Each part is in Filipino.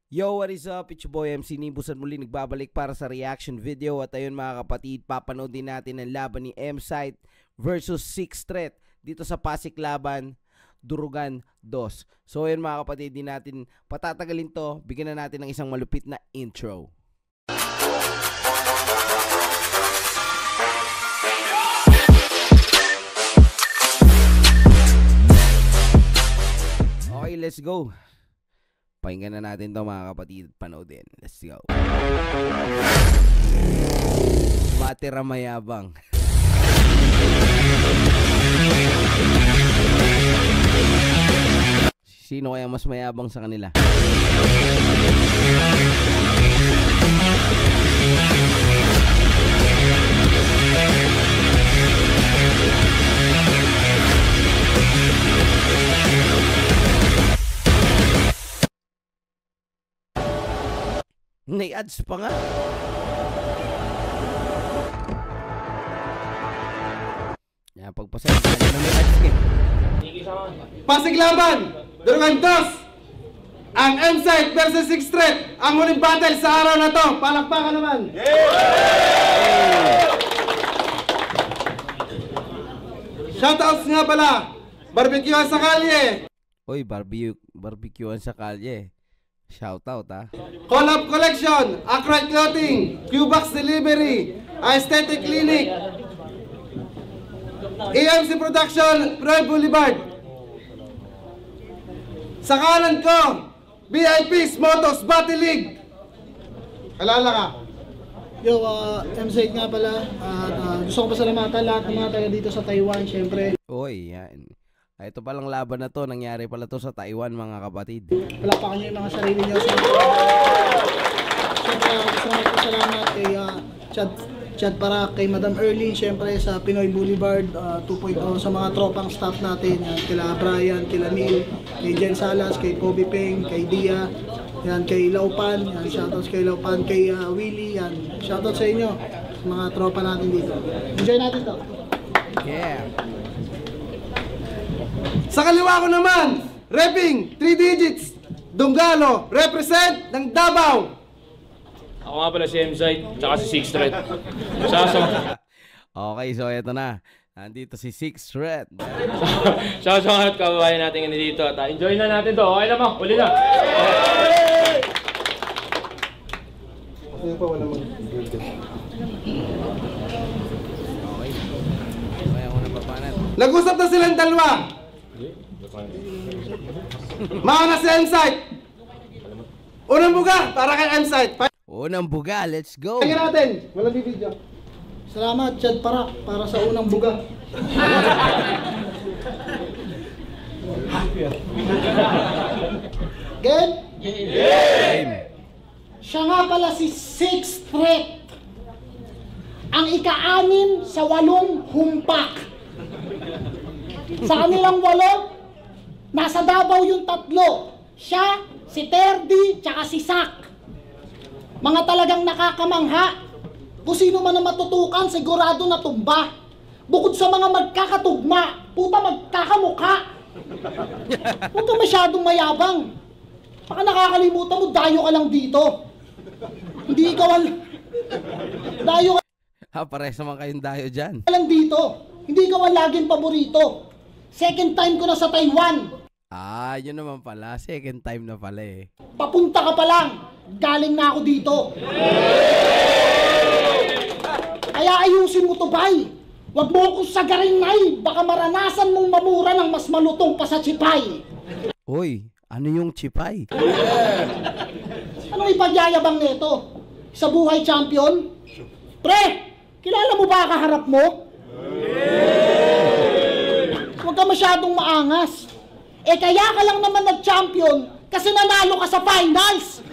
Yo, what is up? It's your boy MC Nimbusan muli nagbabalik para sa reaction video. At ayun mga kapatid, papanood din natin ang laban ni M-Sight versus Six Threat dito sa Pasig Laban, Durugan 2. So ayun mga kapatid, di natin patatagalin to. Bigyan na natin ng isang malupit na intro. Okay, let's go. Pakinggan na natin to mga kapatid, panoodin. Let's go. Matira mayabang. Sino kaya mas mayabang sa kanila? May ads pa nga. Yan, pagpasaya na may ads eh. Pasig Laban, Durugan 2. Ang M-Sight versus Six Threat. Ang huling battle sa araw na to. Palakpakan naman. Shoutouts nga pala. Barbecuean sa kalye. Oy, barbecuean sa kalye. Shoutout ha. Collab Collection, Acrite Clothing, Q-Box Delivery, Aesthetic Clinic, EMC Production, Roy Boulevard. Sa kanan ko, VIPs Motos Battle League. Alala ka? Yo, M-Sight nga pala. Gusto ko pasalamatan lahat ng mga taga dito sa Taiwan, syempre. Oy, yan. Ito palang laban na to, nangyari pala to sa Taiwan mga kapatid. Palapakan nyo yung mga sarili nyo. Siyempre, gusto ko magpasalamat kay Chad Parak, kay Madam Erlyn, siyempre sa Pinoy Boulevard 2.0, sa mga tropang staff natin, yan, kila Brian, kila Neil, kay Jen Salas, kay Kobe Peng, kay Dia, yan, kay Laupan, yan, shoutouts kay Laupan, kay Willie, yan, shoutouts sa inyo, sa mga tropa natin dito. Enjoy natin to. Yeah. Sa kaliwa ko naman, repping 3 digits, Dunggalo, represent ng Davao. Ako nga pala si M-Sight, tsaka si Six Threat. Okay, so eto na. Nandito si Six Threat. Sa mga kababayan natin nga dito. At enjoy na natin to. Okay naman, uli na. Kasi pa wala mag Okay. Kaya ako napapanat. Nag-usap na silang dalawa. Mauna si M-Sight. Unang buga para kay M-Sight. Unang buga, let's go. Tingnan natin. Walang video. Salamat, Chad Parak, para sa unang buga. Game? Game. Siya nga pala si Six Threat. Ang ika-anim sa 8 humpak. Sa kanilang 8, nasa Davao yung 3. Siya, si Terdy, tsaka si Sak. Mga talagang nakakamangha. Kung sino man ang matutukan, sigurado na tumba. Bukod sa mga magkakatugma, puta magkakamukha. Huwag ka masyadong mayabang. Baka nakakalimutan mo, dayo ka lang dito. Hindi ikaw ang... Dayo ka Pares naman kayong dayo dyan. lang dito. Hindi ikaw ang laging paborito. Second time ko na sa Taiwan. Yun naman pala. Second time na pala eh. Papunta ka pa lang. Galing na ako dito. Kaya ayusin mo to, bay. Huwag mo akong sagarin, nay. Baka maranasan mong mamura ng mas malutong pa sa chipay. Uy, ano yung chipay? Anong ipagyayabang nito? Sa buhay champion? Pre, kilala mo ba kaharap mo? Huwag ka masyadong maangas. Kaya ka lang naman nag-champion kasi nanalo ka sa finals.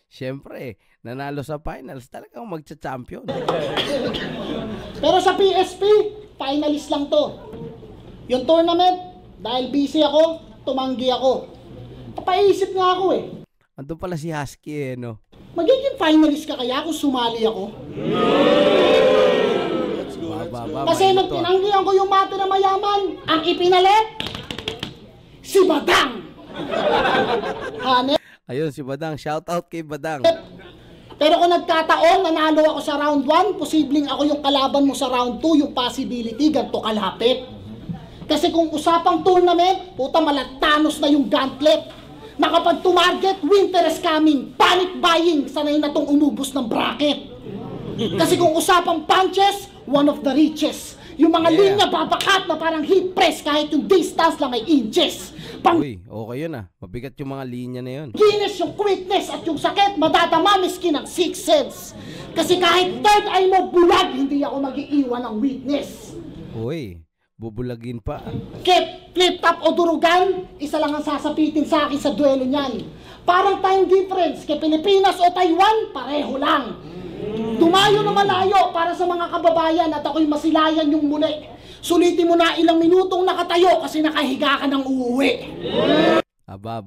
Siyempre, nanalo sa finals, talagang magcha-champion. Pero sa PSP, finalist lang to. Yung tournament, dahil busy ako, tumanggi ako. Papaisip nga ako eh. Andun pala si Husky eh, no? Magiging finalist ka kaya kung sumali ako? Kasi nung tinanggihan ko yung mate na mayaman, ang ipinalit, si Badang! Hane? Ayun, si Badang. Shoutout kay Badang. Pero kung nagkataon, nanalo ako sa round 1, posibleng ako yung kalaban mo sa round 2, yung possibility, ganito kalapit. Kasi kung usapang tournament, puta malatanos na yung gauntlet. Na kapag tumarget, winter is coming, panic buying, sanay na tong umubos ng bracket. Kasi kung usapang punches, one of the richest. Yung mga linya babakat na parang heat press kahit yung distance lang ay inches. Uy, okay yun ah. Mabigat yung mga linya na yun. Ginis yung quickness at yung sakit, madadama miskin ang sixth sense. Kasi kahit third eye mo bulag, hindi ako mag-iiwan ng witness. Uy, bubulagin pa. Kip, flip top o durugan, isa lang ang sasapitin sa akin sa duelo niyan. Parang time difference, kay Pilipinas o Taiwan, pareho lang. Dumayo na malayo para sa mga kababayan at ako'y masilayan yung muli. Sulitin mo na ilang minutong nakatayo kasi nakahiga ka ng uuwi. Aba.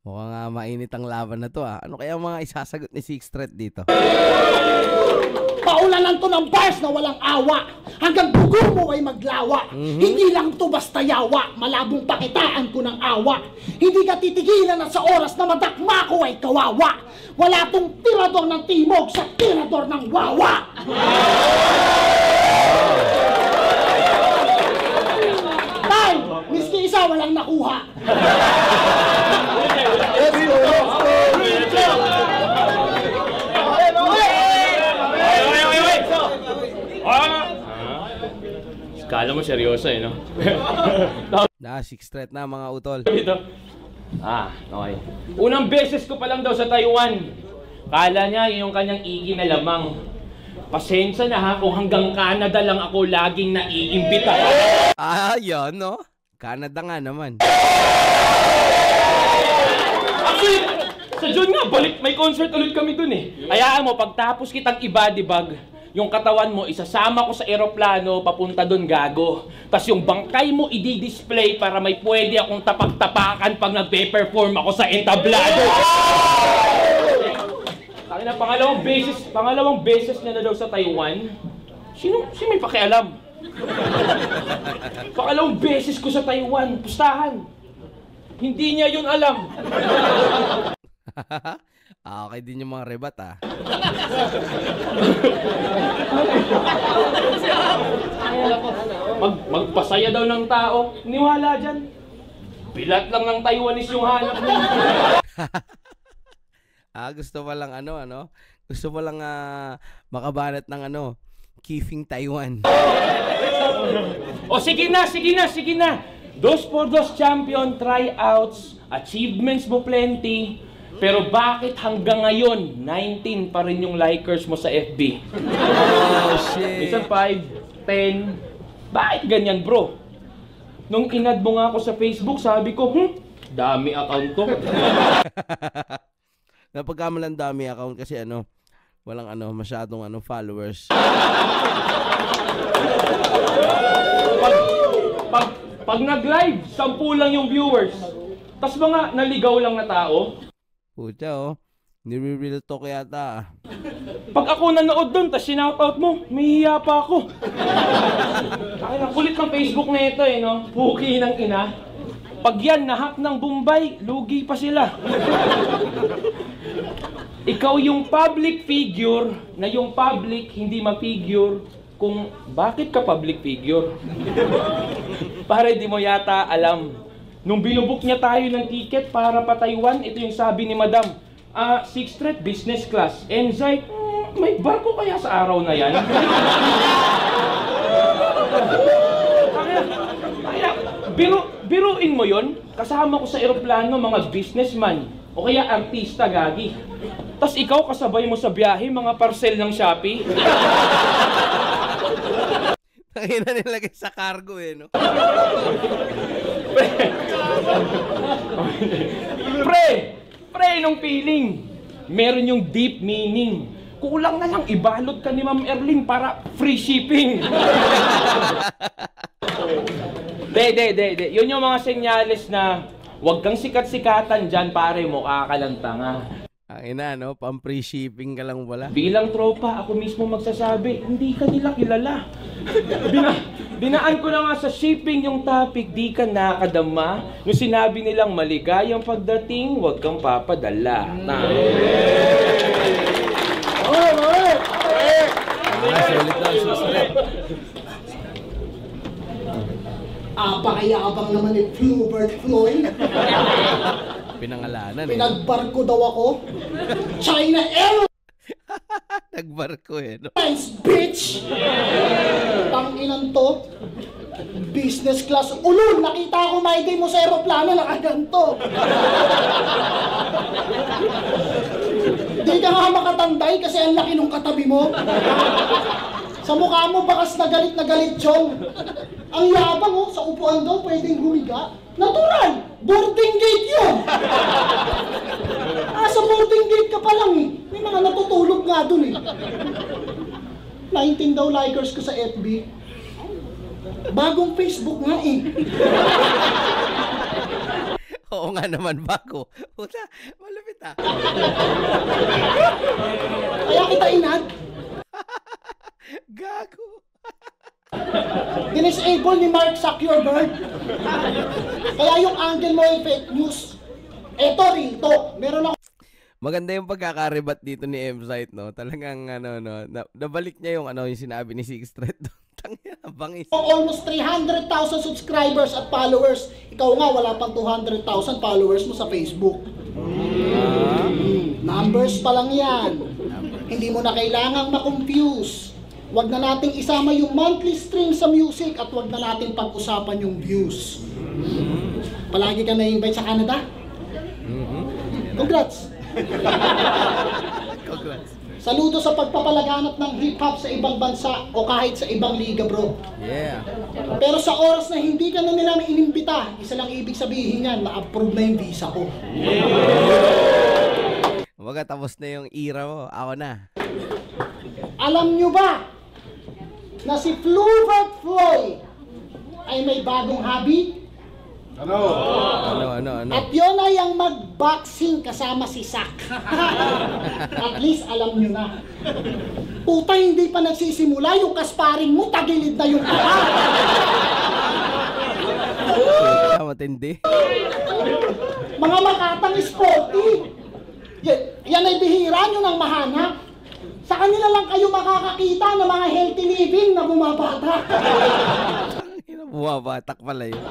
Mukhang mainit ang laban na to ah. Ano kaya mga isasagot ni Six Threat dito? Paulanan to ng bars na walang awa. Hanggang dugo mo ay maglawa. Hindi lang to basta yawa. Malabong pakitaan ko ng awa. Hindi ka titigilan at sa oras na madakma ko ay kawawa. Wala tong tirador ng timog sa tirador ng wawa. Tay, miski isa walang nakuha. Kala mo seryoso no? Six Threat na mga utol. Ito. Okay. Unang beses ko pa lang daw sa Taiwan. Kala niya yung kanyang igi na lamang. Pasensya na ha kung hanggang Canada lang ako laging naiimbita. Yun no? Canada nga naman. Actually, sa June nga, may concert ulit kami dun eh. Hayaan mo, pagtapos kitang i-body bag, yung katawan mo, isasama ko sa eroplano, papunta dun gago. Tapos yung bangkay mo, i-display para may pwede akong tapak-tapakan pag nagpe-perform ako sa entablado. Kaya pangalawang beses niya na daw sa Taiwan. Sino may pakialam? Pangalawang beses ko sa Taiwan, pustahan. Hindi niya yun alam. Okay din yung mga rebat ah. Magpasaya daw ng tao. Niwala dyan. Bilat lang ng Taiwanese yung hanap mo. Gusto pa lang Gusto pa lang makabanat ng Keeping Taiwan. Sige na. Dos por dos champion, tryouts, achievements mo plenty. Pero bakit hanggang ngayon, 19 pa rin yung likers mo sa FB? Oh, shit. Minsan 5, 10. Bakit ganyan, bro? Nung inad mo nga ako sa Facebook, sabi ko, dami account ko. Napagkamalan dami account kasi walang masyadong followers. Pag nag-live, 10 lang yung viewers. Tas mga naligaw lang na tao. Pucha nire-real talk yata. Pag ako nanood doon, tas sinoutout mo, may hiya pa ako. Ay, kulit ng Facebook na ito no? Puki ng ina. Pag yan nahack ng Bombay, lugi pa sila. Ikaw yung public figure na yung public hindi ma-figure kung bakit ka public figure. Para di mo yata alam. Nung binubuk niya tayo ng ticket para pa Taiwan, ito yung sabi ni Madam. Six Threat, business class. Enzyte, may barko kaya sa araw na yan? Biruin mo yon. Kasama ko sa eroplano mga businessman o kaya artista gagi. Tapos ikaw kasabay mo sa biyahe mga parcel ng Shopee. Tangina nilagay sa cargo no? Pre, nung feeling. Meron yung deep meaning. Kulang na lang ibalot ka ni Ma'am Erling para free shipping. De. Yun yung mga senyales na wag kang sikat-sikatan dyan, pare, mukha ka lang tanga. Pang-free shipping ka lang wala. Bilang tropa, ako mismo magsasabi, hindi ka nila kilala. Dinaan ko na nga sa shipping yung topic, di ka nakadama. Nung sinabi nilang maligayang pagdating, huwag kang papadala. Sulit lang, sulit. Pakayabang naman ni Flubert Floyd. Pinangalanan eh. Pinagbarko daw ako. China Airlines, Nagbarko eh. No? bitch! Tanginan to. Business class. Ulul, nakita ko maigay mo sa aeroplano, nakaganto. Di ka nga makatanday kasi ang laki nung katabi mo. Sa mukha mo, bakas na galit, Chong. Ang yabang, oh, sa upuan daw, pwedeng humiga. Natural! Boarding gate yun! Sa boarding gate ka pa lang eh. May mga natutulog nga dun eh. 19 daw likers ko sa FB. Bagong Facebook nga eh. Oo nga naman, bago. Puta, malupit ah. Kaya kita inad. Gago. Dinisable ni Mark Zuckerberg. Kaya yung angle mo ay fake news. Eto, real talk. Meron ako Maganda yung pagkakaribat dito ni M-Site, no? Talagang, nabalik niya yung, yung sinabi ni Six Threat. Tangina, bangis. almost 300,000 subscribers at followers. Ikaw nga, wala pang 200,000 followers mo sa Facebook. Numbers pa lang yan. Hindi mo na kailangang ma-confuse. Huwag na nating isama yung monthly stream sa music at huwag na nating pag-usapan yung views. Palagi ka na-invite sa Canada? Congrats! Congrats. Saludo sa pagpapalaganap ng hip-hop sa ibang bansa o kahit sa ibang liga, bro. Yeah. Pero sa oras na hindi ka na nila inimbita, isa lang ibig sabihin yan, na-approve na yung visa ko. Umaga, tapos na yung era mo. Ako na. Alam nyo ba na si Flubert Floyd ay may bagong hobby? Ano? At yun ay ang mag-boxing kasama si Sak. At least alam nyo na. Puta, hindi pa nagsisimula yung kasparing mo, tagilid na yung paa. Matindi. Mga makatang sporty. Yan ay bihira nyo ng mahanap. Sa kanila lang kayo makakakita ng mga healthy living na bumabata. Bumabatak pala yun.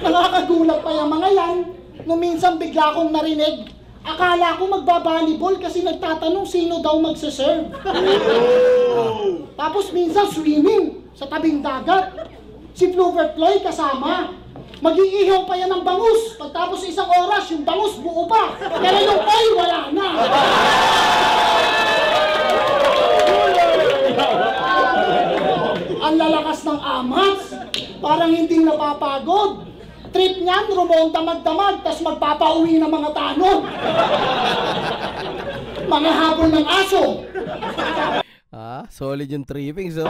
Nakakagulat pa yung mga yan. Nung minsan bigla akong narinig, akala ko magbabalibol kasi nagtatanong sino daw magsaserve. Tapos minsan swimming sa tabing dagat. Si Flubert Floyd kasama. Mag-iihaw pa yan ng bangus. Pagtapos isang oras, yung bangus buo pa. Pero yung oil, wala na. Ang lalakas ng amats. Parang hindi napapagod. Trip niyan, rumonta magdamag, tas magpapauwi ng mga tanod. Mga habol ng aso. Solid yung trippings, oh.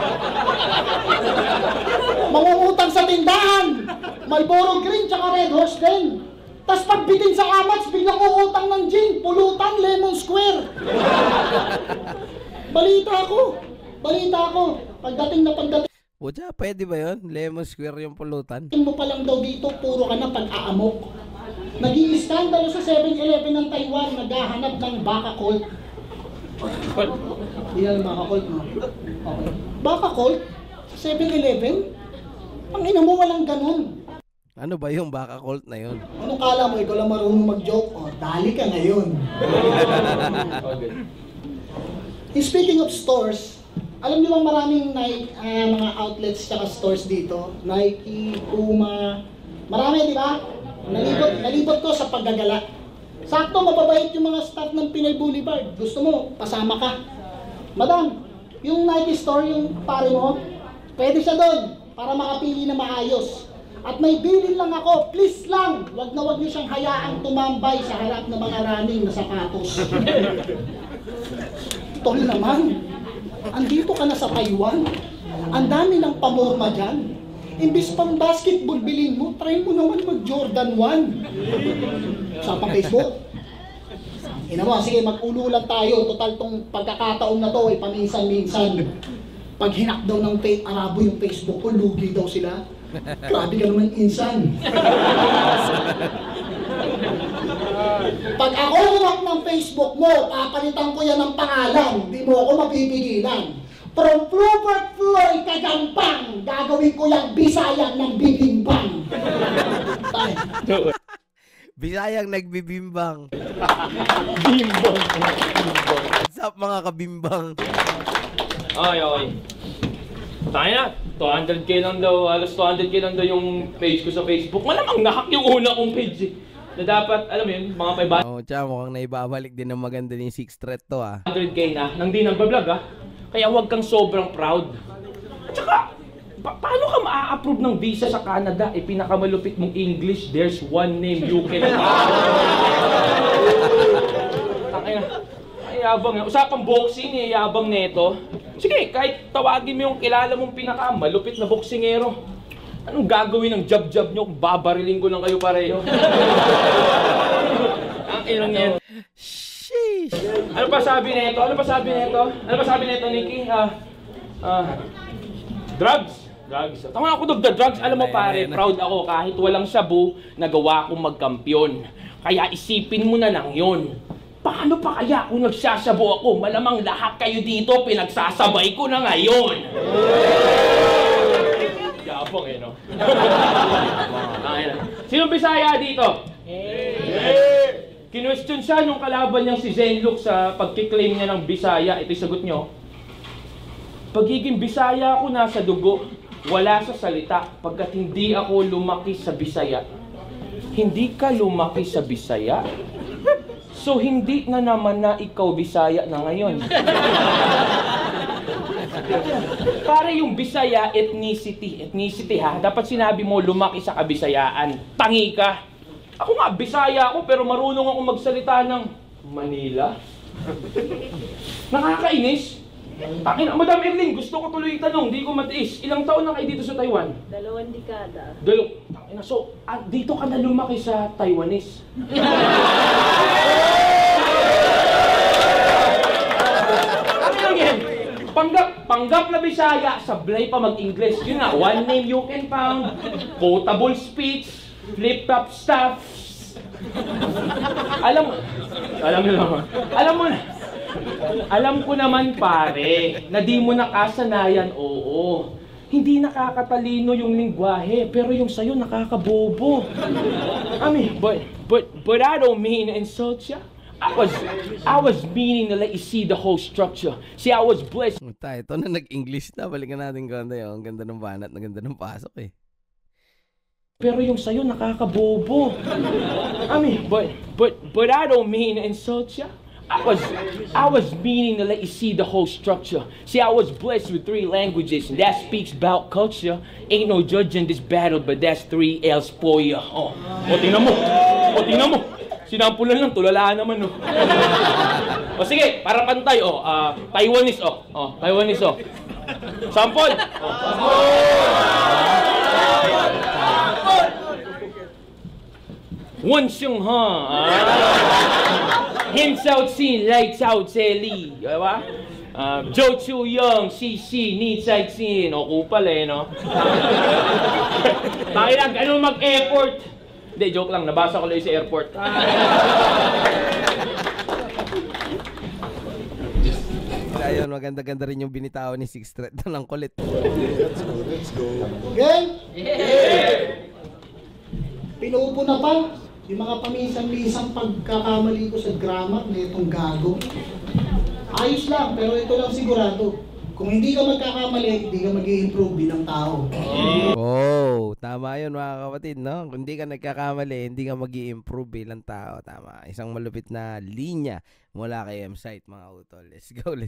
Mangungutang sa tindahan. Marlboro Green tsaka Red Horse din. Tas pagbitin sa amats, biglang uutang ng gin, pulutan, Lemon Square. Balita ko. Pagdating na pagdating Pucha, pwede ba yun? Lemon Square yung pulutan? mo pa lang daw dito, puro ka na pag-aamok. Nag-i-skandalo sa 7-Eleven ng Taiwan, naghahanap ng baka colt. Hindi yan baka colt, no? Okay. Baka colt? 7-Eleven? Ang ina mo, walang ganun. Ano ba yung baka cult na yun? Anong kala mo, ikaw lang marunong mag-joke? O, dali ka ngayon. Speaking of stores, alam niyo bang maraming mga outlets tsaka stores dito? Nike, Puma, marami, di ba? Nalibot ko sa paggagala. Sakto, mababait yung mga staff ng Pinay Boulevard. Gusto mo, pasama ka. Madam, yung Nike store, yung pare mo, pwede siya doon para makapili na maayos. At may bilin lang ako, please lang, wag na wag niyo siyang hayaang tumambay sa harap ng mga running na sapatos. Tol naman, andito ka na sa Taiwan, ang dami ng pamorma dyan. Imbis pang basketball bilin mo, try mo naman mag Jordan 1. Sa pang Facebook. Ina mo, sige, mag-ulo lang tayo. Total tong pagkakataon na to ay paminsan-minsan. Pag hinak daw ng Arabo yung Facebook ko, lugi daw sila. Grabe ka naman, insan. Pag ako hinak ng Facebook mo, papalitan ko yan ng pangalan. Hindi mo ako mapipigilan. From Flubert Floyd Kagampang, gagawin ko yung Bisayang ng bibimbang. Bisayang nagbibimbang. Bimbang. What's up mga kabimbang? Okay. Tayo na. 200k lang daw. Halos 200k lang daw yung page ko sa Facebook. Malamang nahack yung una kong page eh. Na dapat, alam mo yun, mga 500. Tsaka mukhang naibabalik din ng maganda ni Six Threat to 100k na, nang di nagbablog Kaya huwag kang sobrang proud. At saka, paano ka maa-approve ng visa sa Canada? Pinakamalupit mong English, there's one name you can Ay, yabang. Usapang boxing, yabang neto. Sige, kahit tawagin mo yung kilala mong pinakamalupit na boksingero. Anong gagawin ng jab-jab nyo kung babariling ko lang kayo pareho? Ang ilang yan. Sheesh! Ano pa sabi nito? Ano pa sabi nito, Nikki? Drugs. Tama ako dog, the drugs. Alam mo pare, proud ako kahit walang shabu, nagawa kong magkampiyon. Kaya isipin mo na lang yun. Paano pa kaya kung nagsasabo ako? Malamang lahat kayo dito pinagsasabay ko na ngayon. Yabang no? Sino Bisaya dito? Kinwestiyon siya nung kalaban niyang si Zenlook sa pagkiklaim niya ng Bisaya. Ito'y sagot niyo. Pagiging Bisaya ako nasa dugo, wala sa salita, pagkat hindi ako lumaki sa Bisaya. Hindi ka lumaki sa Bisaya? So hindi na naman na ikaw Bisaya na ngayon. Para yung Bisaya ethnicity ha, dapat sinabi mo lumaki sa Kabisayaan. Tangi ka. Ako nga Bisaya ako pero marunong ako magsalita ng Manila. Nakakainis. Tangina, Madam Erling, gusto ko tuloy itanong, di ko matiis. Ilang taon na kayo dito sa Taiwan? 2 dekada. Tangina, so dito ka na lumaki sa Taiwanese. Ano lang yan? Panggap na Bisaya, sablay pa mag-English. Yun nga, one name you can found, quotable speech, flip-top stuff. Alam ko naman pare, na di mo nakasanayan, oo. Hindi nakakatalino yung lingwahe, pero yung sayo nakakabobo. I mean, but I don't mean to insult ya. I was meaning to let you see the whole structure. See, I was blessed. Ito na nag-English na. Balikan natin ganda yun. Ang ganda ng banat, ang ganda ng pasok eh. Pero yung sayo nakakabobo. I mean, but I don't mean to insult ya. I was meaning to let you see the whole structure. See, I was blessed with 3 languages, and that speaks about culture. Ain't no judge in this battle, but that's 3 L's for ya. Tingnan mo. Sinampulan lang, tulala naman, no. Sige, para pantay, Taiwanese, Taiwanese, Sample! Wan Xiong Ha. Hints out scene, lights out Sally. Diba? Zhou Chu Young, CC, Ni Chai Xin. Kupal no? Bakit ganun mag-airport? Hindi, joke lang. Nabasa ko lang sa airport. Ayun, maganda-ganda rin yung binitaw ni Six Threat ng kulit. Let's go. Gang? Pinuupo na pa yung mga pamisan-misang pagkakamali ko sa grammar na itong gago. Ayos lang, pero ito lang sigurado. Kung hindi ka magkakamali, hindi ka mag-i-improve bilang tao. Oh, tama yun mga kapatid, no? Kung hindi ka nagkakamali, hindi ka mag-i-improve bilang tao. Tama. Isang malupit na linya mula kay M-Site, mga utol. Let's go.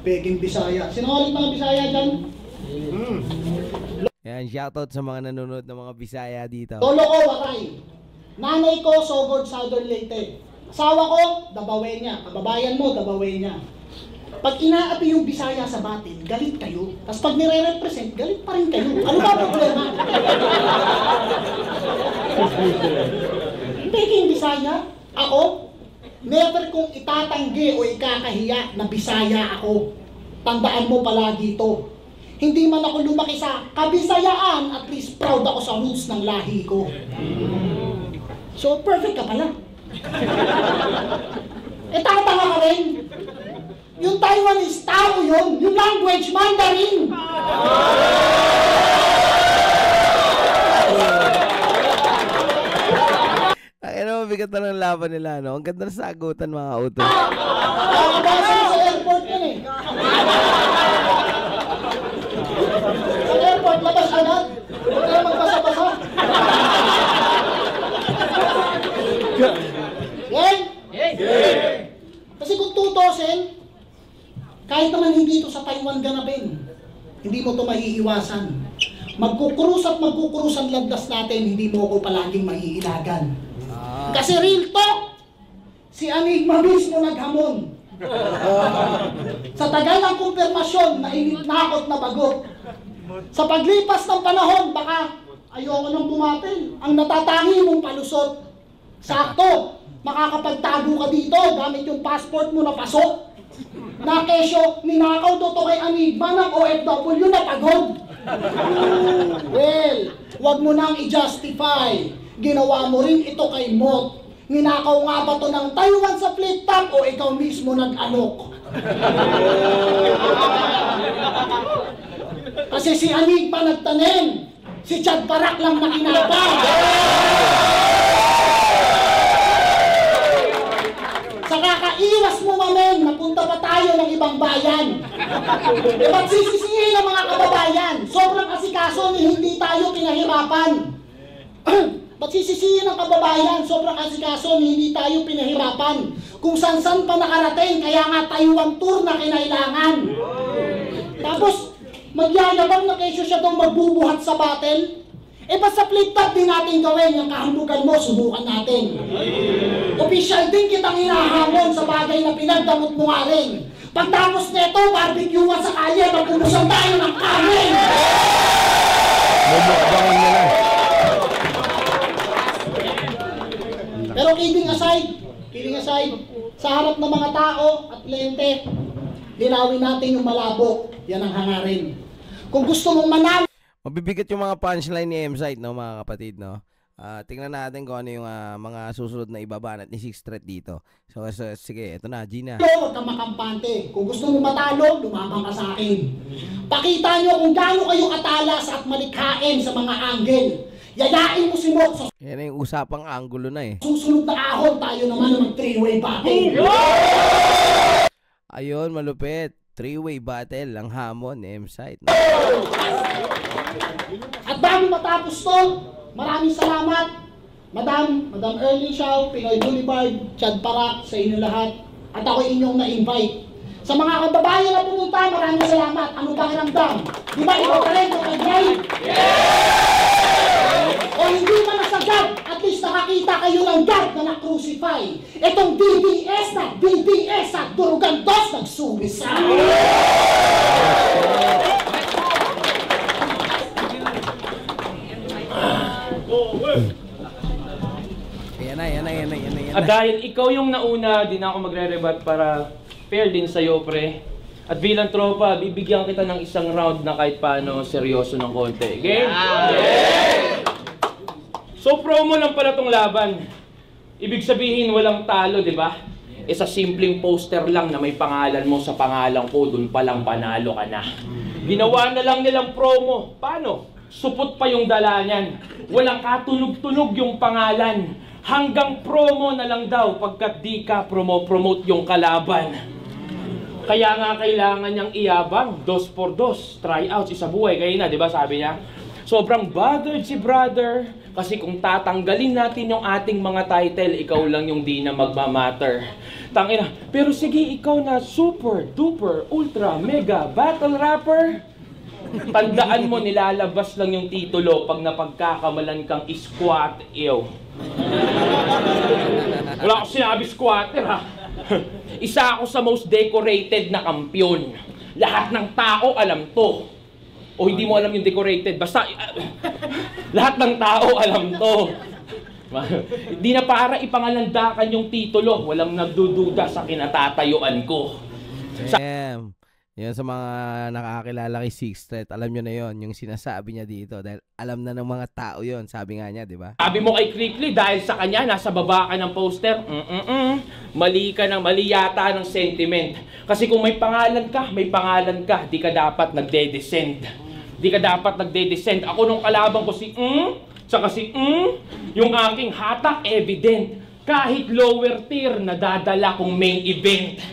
Peking Bisaya. Sino ulit mga Bisaya dyan? Yan, shoutout sa mga nanonood ng mga Bisaya dito. Lolo ko, Wakay. Nanay ko, Sogod, Southern Leyte. Asawa ko, Dabawenya. Kababayan mo, Dabawenya. Pag inaapi yung Bisaya sa batin, galit kayo. Tapos pag nire-represent, galit pa rin kayo. Ano ba problema? Peking Bisaya, ako, never kong itatanggi o ikakahiya na Bisaya ako. Tandaan mo palagi ito. Hindi man ako lumaki sa Kabisayaan, at least proud ako sa roots ng lahi ko. So, perfect ka pala. Tatanga ka rin. Yung Taiwanese, tao yun. Yung language, Mandarin. Ano, bigat na ng laban nila, no? Ang ganda na sagutan, mga utol. Nakakabasa sa airport yun eh. Sa airport, labas agad. Huwag ka na magbasa-basa. Yan? Kasi kung tutusin, kahit naman hindi ito sa Taiwan ganapin, hindi mo ito maiiwasan. Magkukrus at magkukrus ang landas natin, hindi mo ako palaging maiilagan. Kasi real talk, si Enigma mismo naghamon. Sa tagal ng kumpirmasyon na initnakot na bagot. Sa paglipas ng panahon, baka ayoko nang bumatil. Ang natatangi mong palusot. Sakto, makakapagtago ka dito gamit yung passport mo na pasok. Na kesyo, ninakaw to kay Enigma ng OFW na pagod. Well, wag mo nang i-justify. Ginawa mo rin ito kay Mot. Ninakaw nga ba to ng Taiwan sa flip top o ikaw mismo nag-alok? Kasi si Enigma nagtanim, si Chad Parak lang nakinabang. Sa kakaiwas mo mamen, napunta pa tayo ng ibang bayan. E ba't sisisihin ang mga kababayan? Sobrang asikaso ni hindi tayo pinahirapan. Ba't sisisihin ang kababayan? Sobrang asikaso ni hindi tayo pinahirapan. Kung san-san pa nakarating, kaya nga Taiwan tour na kinailangan. Tapos, magyayabang na kesyo siya daw magbubuhat sa battle. E ba't sa flip top din natin gawin yung kahambugan mo, subukan natin. Official din kitang hinahamon sa bagay na pinagdamot mo nga rin. Pagtapos neto, barbecue sa kalye, magpupusan tayo ng kanin. Mumukbangin na lang. Pero kidding aside, sa harap ng mga tao at lente, linawin natin yung malabo. Yan ang hangarin. Kung gusto mong manalo, Mabibigat yung mga punchline ni M-Site, no, mga kapatid, no? Tingnan natin kung ano yung mga susunod na ibabanat ni Six Threat dito. So, sige, ito na, Gina. huwag kang makampante. Kung gusto mong matalo, lumabang ka sa akin. Pakita nyo kung gaano kayo katalas at malikhain sa mga angle. Yayain mo si Mok sa Yan na yung usapang angulo na eh. susunod na ahon, tayo naman ng three-way battle. Ayun, malupit. Three-way battle ang hamon ni M-Site. At bago matapos to, maraming salamat. Madam Erling Shaw, Pinoy Boulevard, Chad Parak, sa inyo lahat. At ako inyong na-invite. Sa mga kababayan na pumunta, maraming salamat. Ano ba kiramdam? Di ba ikaw ka rin kung nag-drive? O hindi man nasagad, at least nakakita kayo ng God na na-crucify. Itong DDS at Durugan Dos nag-suicide. Yan na. At dahil ikaw yung nauna, di na ako magre-rebat para fair din sa'yo, pre. At bilang tropa, bibigyan kita ng isang round na kahit paano seryoso ng konti. Game? So promo lang pala tong laban. Ibig sabihin walang talo, di ba? Sa simpleng poster lang na may pangalan mo sa pangalan ko, dun palang panalo ka na. Ginawa na lang nilang promo. Paano? Supot pa yung dala niyan. Walang katunog-tunog yung pangalan. Hanggang promo na lang daw pagkat di ka promote yung kalaban. Kaya nga kailangan niyang iyabang, 2x2, tryouts, isa buhay. Kaya na, di ba sabi niya? Sobrang bothered si brother. Kasi kung tatanggalin natin yung ating mga title, ikaw lang yung di na magmamatter. Tangina, pero sige, ikaw na super, duper, ultra, mega, battle rapper. Tandaan mo, nilalabas lang yung titulo pag napagkakamalan kang squat, ew. Wala akong sinabi squatter, ha? Isa ako sa most decorated na kampiyon. Lahat ng tao alam to. O hindi mo alam yung decorated, basta lahat ng tao alam to. Hindi na para ipangalandakan yung titulo. Walang nagdududa sa kinatatayuan ko. Damn. Yan sa mga nakakakilala kay Sixth Threat, alam nyo na yon yung sinasabi niya dito. Dahil alam na ng mga tao yon, sabi nga niya, di ba? Sabi mo kay Creeply, dahil sa kanya, nasa baba ka ng poster. Mali ka ng mali yata ng sentiment. Kasi kung may pangalan ka, di ka dapat nagde-descend. Di ka dapat nagde-descend. Ako nung kalaban ko si tsaka si yung aking hatak evident. Kahit lower tier, nadadala kong main event.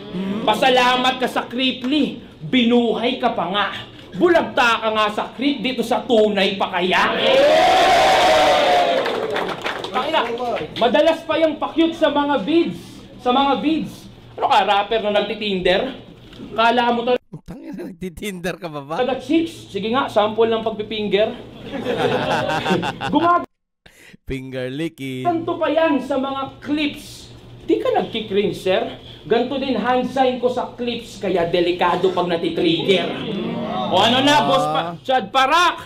Pasalamat ka sa Creeply, binuhay ka pa nga. Bulagta ka nga sa Creep, dito sa tunay pa kaya. Pakina, madalas pa yung pakyut sa mga vids. Ano ka, rapper na nagtitinder? Kala mo to Tangina, nagtitinder ka ba ba? taga chicks? Sige nga, sample ng pagpipinger. Gumagawa Finger licking. ganito pa yan sa mga clips. Di ka nagkikringe, sir? Ganto din hand sign ko sa clips, kaya delikado pag natitrigger. O ano na, boss pa, Chad Parak!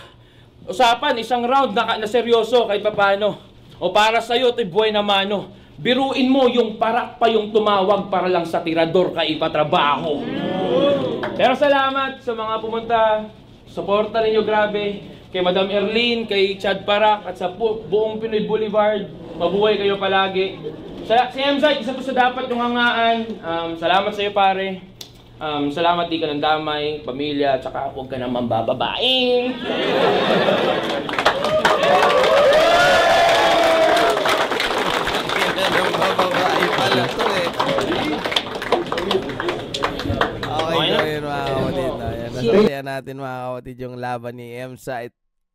Usapan, isang round na seryoso kahit papano. O para sa'yo, ito'y buhay na mano. Biruin mo yung Parak pa yung tumawag para lang sa tirador ka ipatrabaho. Pero salamat sa mga pumunta. Suporta ninyo grabe. Kay Madam Erlene, kay Chad Parak, at sa buong Pinoy Boulevard. Mabuhay kayo palagi. Si M-Site, isa to sa dapat yung hangaan. Salamat sa iyo, pare. Salamat di ka ng damay, pamilya, tsaka huwag ka naman bababaing. Babae pala to eh. Okay, so yun mga kapatid. Nasasayan natin mga kapatid yung laban ni M-Site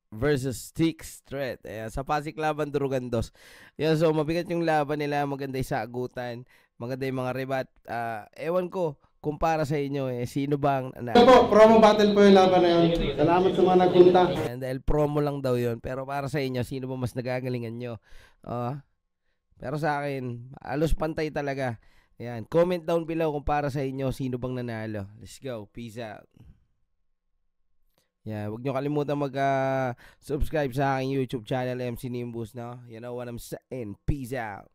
versus Sixth Threat. Ayan, sa Pasig Laban, Durugan 2. Ayan, so mabigat yung laban nila, maganda yung sagutan, maganda yung mga rebat. Ewan ko, kung para sa inyo, sino bang... Ito po, promo battle po yung laban na yun. Salamat sa mga nagpunta. Ayan, dahil promo lang daw yun. Pero para sa inyo, sino ba mas nagagalingan nyo? Pero sa akin, alos pantay talaga. Ayan, comment down below kung para sa inyo, sino bang nanalo. Let's go, peace out. Yeah, huwag nyo kalimutan mag-subscribe sa aking YouTube channel, MC Nimbus, no? You know what I'm saying? Peace out.